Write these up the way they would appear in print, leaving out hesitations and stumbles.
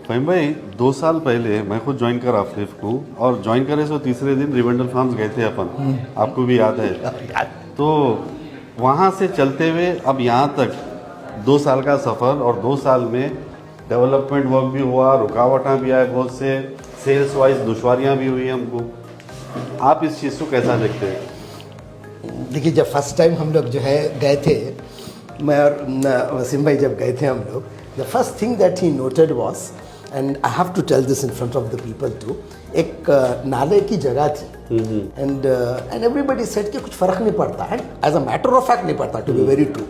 फहीम भाई 2 साल पहले मैं खुद ज्वाइन करा फ्लिप को, और ज्वाइन करे सो तीसरे दिन रिवेंडल फार्म्स गए थे अपन, आपको भी याद है। तो वहाँ से चलते हुए अब यहाँ तक 2 साल का सफ़र, और 2 साल में डेवलपमेंट वर्क भी हुआ, रुकावटें भी आए बहुत से, सेल्स वाइज दुश्वारियाँ भी हुई हमको। आप इस चीज़ को कैसा देखते हैं? देखिए, जब फर्स्ट टाइम हम लोग जो है गए थे, मैं और वसीम भाई जब गए थे हम लोग, the first thing that he noted was, and I have to tell this in front of the people too, एक नाले की जगह थी, एंड एवरीबडी सेड कि कुछ फर्क नहीं पड़ता, and as a matter of fact नहीं पड़ता, to be very true.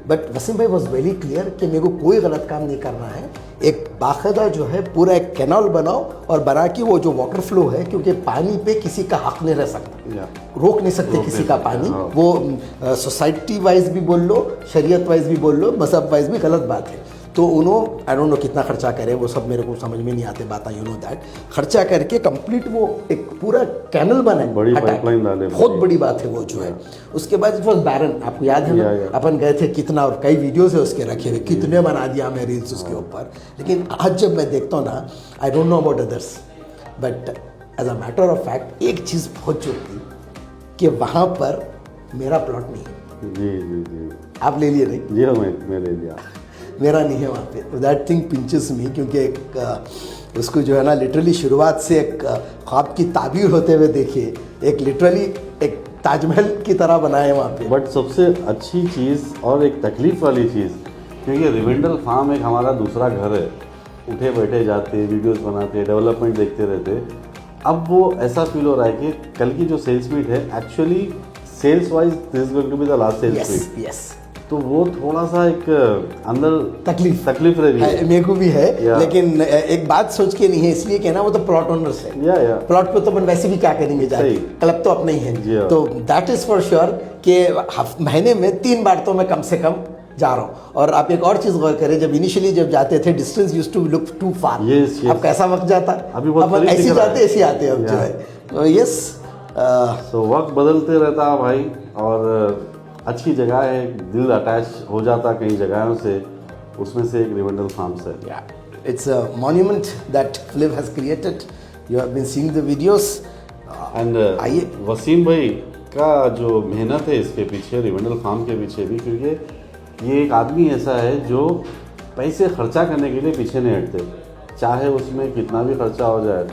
But Wasim भाई वाज वेरी क्लियर कि मेरे को कोई गलत काम नहीं करना है, एक बाकायदा जो है पूरा एक कैनाल बनाओ, और बना के वो जो वाटर फ्लो है, क्योंकि पानी पे किसी का हक नहीं रह सकता, रोक नहीं सकते किसी का पानी, वो सोसाइटी वाइज भी बोल लो, शरीयत वाइज भी बोल लो, मजहब वाइज भी गलत बात है। तो उन्होंने आई डोंट नो कितना खर्चा करे, वो सब मेरे को समझ में नहीं आते बात, यू नो दैट, खर्चा करके कंप्लीट वो एक पूरा कैनल बना, बड़ी पाइपलाइन डाले, बहुत बड़ी बात है वो जो है। उसके बाद इट वाज बैरन, आपको याद है ना, अपन गए थे कितना, और कई वीडियोस है उसके रखे हुए, कितने बना दिया मैं रील्स उसके ऊपर। लेकिन आज जब मैं देखता हूँ ना, I don't know about others, but as a matter of fact एक चीज़ बहुत चुकी कि वहाँ पर मेरा प्लॉट नहीं है। जी जी जी, आप ले लिए नहीं? जी हाँ, मैं ले लिया, मेरा नहीं है वहाँ पे। दैट थिंग पिंचेस मी, क्योंकि एक उसको जो है ना लिटरली शुरुआत से एक ख्वाब की ताबीर होते हुए देखिए, एक लिटरली एक ताजमहल की तरह बनाए हैं वहाँ पे। बट सबसे अच्छी चीज़ और एक तकलीफ वाली चीज़, क्योंकि रिवेंडल फार्म एक हमारा दूसरा घर है, उठे बैठे जाते, वीडियोस बनाते, डेवलपमेंट देखते रहते। अब वो ऐसा फील हो रहा है कि कल की जो सेल्स मीट है, actually sales wise this is going to be the last sales meet. Yes, तो वो थोड़ा सा एक अंदर तकलीफ रही है, मेरे को भी है, लेकिन एक बात सोच के नहीं है, इसलिए कहना वो तो प्लॉट ओनर्स है, प्लॉट को तो अपन वैसे भी क्या करेंगे जाके, क्लब तो अपने ही है। तो दैट इज फॉर श्योर कि महीने में 3 बार तो मैं कम से कम जा रहा हूँ। और आप एक और चीज गौर करें, जब इनिशियली जब जाते थे distance used to look too far, अब कैसा वक्त जाता, अब ऐसे जाते ऐसे आते अब जो है। यस, तो वक्त बदलते रहता है भाई, और अच्छी जगह है, दिल अटैच हो जाता कई जगहों से, उसमें से एक रिवेंडल फार्म्स है। It's a monument that flip has created, you have been seeing the videos. And Wasim भाई का जो मेहनत है इसके पीछे, रिवेंडल फार्म के पीछे भी, क्योंकि ये एक आदमी ऐसा है जो पैसे खर्चा करने के लिए पीछे नहीं हटते, चाहे उसमें कितना भी खर्चा हो जाए।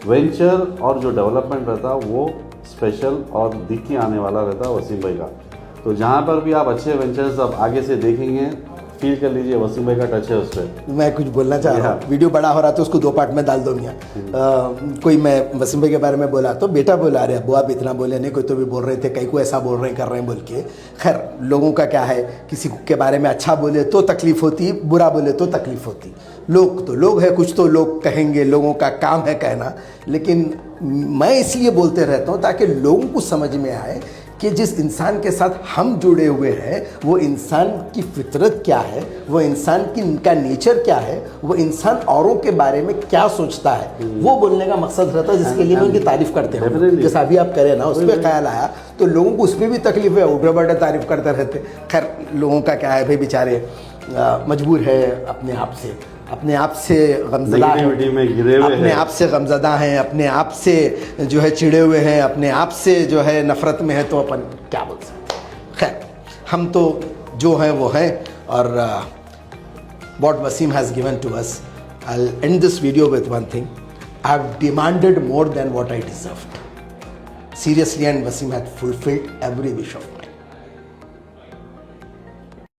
वेंचर और जो डेवलपमेंट रहता वो स्पेशल और दिख के आने वाला रहता वसीम भाई का। तो जहाँ पर भी आप अच्छे वेंचर्स अब आगे से देखेंगे, फील कर लीजिए वसीम भाई का टच है उस पर। मैं कुछ बोलना चाह रहा हूँ, वीडियो बड़ा हो रहा तो उसको 2 पार्ट में डाल दो मियाँ। कोई मैं वसीम भाई के बारे में बोला तो बेटा बोला रहे, अबू आप इतना बोले नहीं, कोई तो भी बोल रहे थे, कई को ऐसा बोल रहे हैं कर रहे हैं बोल के। खैर, लोगों का क्या है, किसी के बारे में अच्छा बोले तो तकलीफ होती, बुरा बोले तो तकलीफ होती। लोग तो लोग है, कुछ तो लोग कहेंगे, लोगों का काम है कहना। लेकिन मैं इसलिए बोलते रहता हूँ ताकि लोगों को समझ में आए कि जिस इंसान के साथ हम जुड़े हुए हैं, वो इंसान की फितरत क्या है, वो इंसान की का नेचर क्या है, वो इंसान औरों के बारे में क्या सोचता है, वो बोलने का मकसद रहता है, जिसके लिए मैं उनकी तारीफ करते हैं। जैसा अभी आप करें ना, उस पर ख्याल आया तो लोगों को उस पर भी तकलीफ है, उठे बैठे तारीफ करते रहते। खैर, लोगों का क्या है भाई, बेचारे मजबूर है अपने आप से गमज़दा है, अपने आप से गमज़दा हैं, अपने आप से जो है चिड़े हुए हैं, अपने आप से जो है नफ़रत में है, तो अपन क्या बोल सकते हैं। खैर, हम तो जो हैं वो हैं, और what Wasim has given to us, I'll end this video with one thing. I have demanded more than what I deserved. Seriously, and Wasim had fulfilled every wish of mine.